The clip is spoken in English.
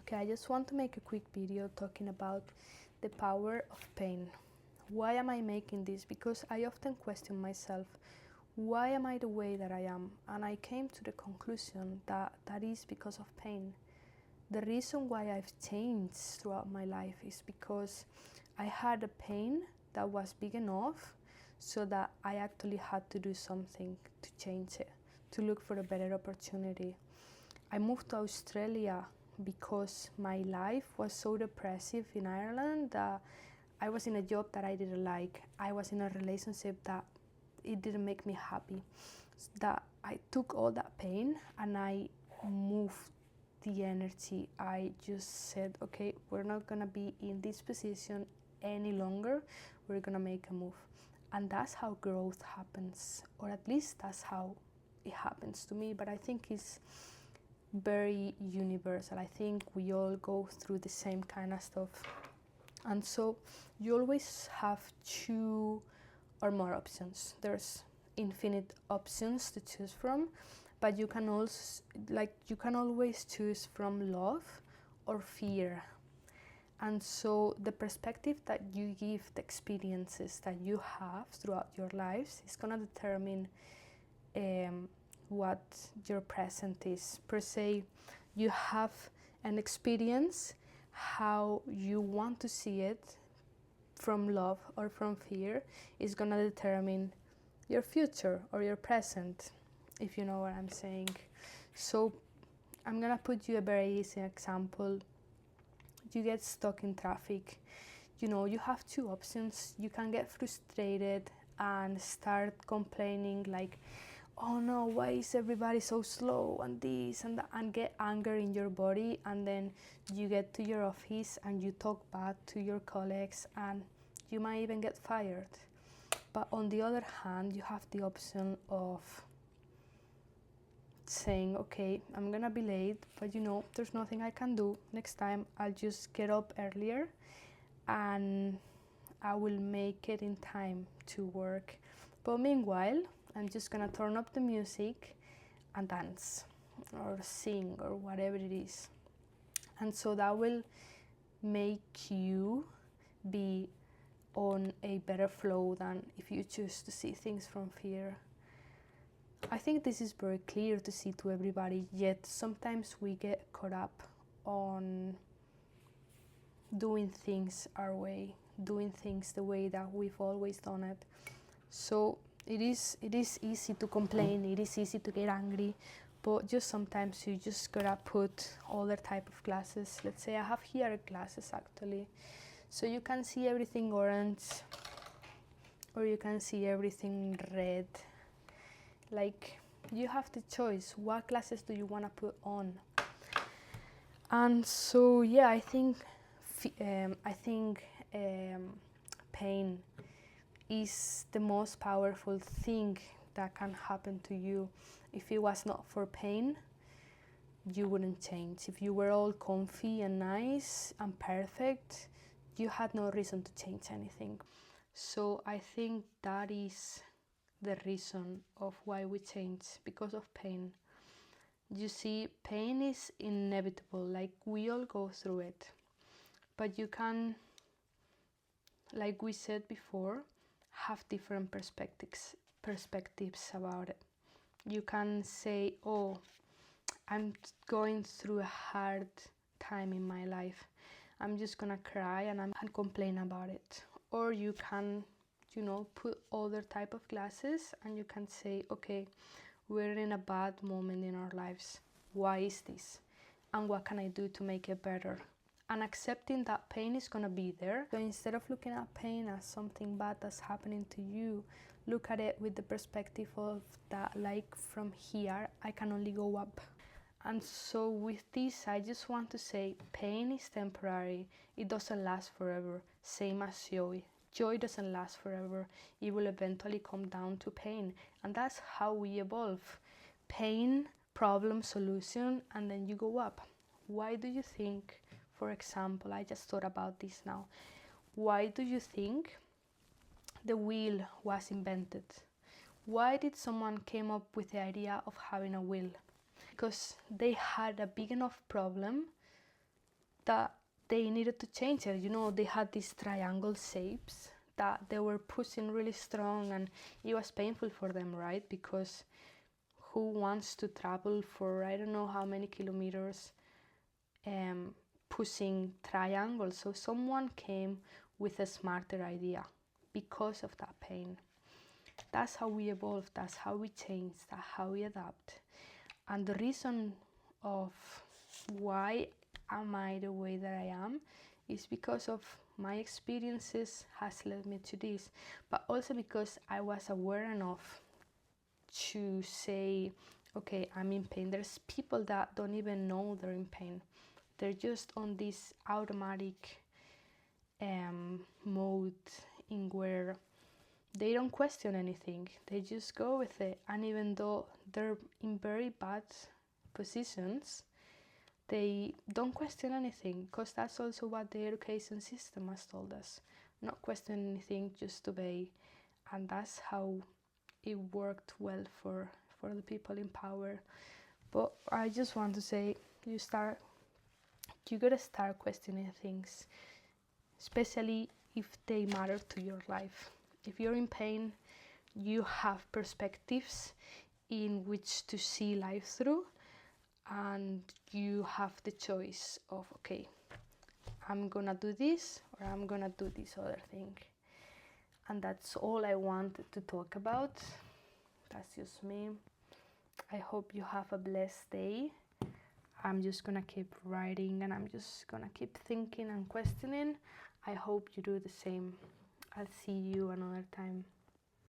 Okay, I just want to make a quick video talking about the power of pain. Why am I making this? Because I often question myself, why am I the way that I am? And I came to the conclusion that that is because of pain. The reason why I've changed throughout my life is because I had a pain that was big enough so that I actually had to do something to change it, to look for a better opportunity. I moved to Australia because my life was so depressive in Ireland that I was in a job that I didn't like. I was in a relationship that it didn't make me happy. That I took all that pain and I moved the energy. I just said, okay, we're not gonna be in this position any longer. We're gonna make a move. And that's how growth happens, or at least that's how it happens to me. But I think it's very universal. I think we all go through the same kind of stuff. And so you always have two or more options. There's infinite options to choose from, but you can also you can always choose from love or fear. And so the perspective that you give the experiences that you have throughout your lives is going to determine what your present is. Per se, you have an experience, how you want to see it from love or from fear is going to determine your future or your present, if you know what I'm saying. So I'm going to put you a very easy example. You get stuck in traffic. You have two options. You can get frustrated and start complaining like, oh no, why is everybody so slow and this and that, and get anger in your body, and then you get to your office and you talk bad to your colleagues and you might even get fired. But on the other hand, you have the option of saying, okay, I'm gonna be late, but there's nothing I can do. Next time I'll just get up earlier and I will make it in time to work. But meanwhile, I'm just gonna turn up the music and dance or sing or whatever it is. And so that will make you be on a better flow than if you choose to see things from fear. I think this is very clear to see to everybody, yet sometimes we get caught up on doing things our way, doing things the way that we've always done it. So it is easy to complain, it is easy to get angry, but just sometimes you just gotta put other type of glasses. Let's say I have here glasses actually, so you can see everything orange or you can see everything red. Like, you have the choice, what glasses do you want to put on? And so yeah, I think pain is the most powerful thing that can happen to you. If it was not for pain, you wouldn't change. If you were all comfy and nice and perfect, you had no reason to change anything. So I think that is the reason of why we change, because of pain. You see, pain is inevitable, like we all go through it. But you can, like we said before, have different perspectives about it. You can say, oh, I'm going through a hard time in my life. I'm just gonna cry and complain about it. Or you can, put other type of glasses and you can say, okay, we're in a bad moment in our lives. Why is this? And what can I do to make it better? And accepting that pain is gonna be there. So instead of looking at pain as something bad that's happening to you, look at it with the perspective of that, like, from here, I can only go up. And so with this, I just want to say, pain is temporary. It doesn't last forever. Same as joy. Joy doesn't last forever. It will eventually come down to pain. And that's how we evolve. Pain, problem, solution, and then you go up. Why do you think, for example, I just thought about this now. Why do you think the wheel was invented? Why did someone came up with the idea of having a wheel? Because they had a big enough problem that they needed to change it. You know, they had these triangle shapes that they were pushing really strong, and it was painful for them, right? Because who wants to travel for I don't know how many kilometers pushing triangles? So someone came with a smarter idea because of that pain. That's how we evolve, that's how we change, that's how we adapt. And the reason of why am I the way that I am is because of my experiences has led me to this, but also because I was aware enough to say, okay, I'm in pain. There's people that don't even know they're in pain. They're just on this automatic mode in where they don't question anything. They just go with it. And even though they're in very bad positions, they don't question anything, because that's also what the education system has told us. Not question anything, just obey. And that's how it worked well for the people in power. But I just want to say, you gotta start questioning things, especially if they matter to your life. If you're in pain, you have perspectives in which to see life through, and you have the choice of, okay, I'm gonna do this or I'm gonna do this other thing. And that's all I wanted to talk about. That's just me. I hope you have a blessed day. I'm just gonna keep writing, and I'm just gonna keep thinking and questioning. I hope you do the same. I'll see you another time.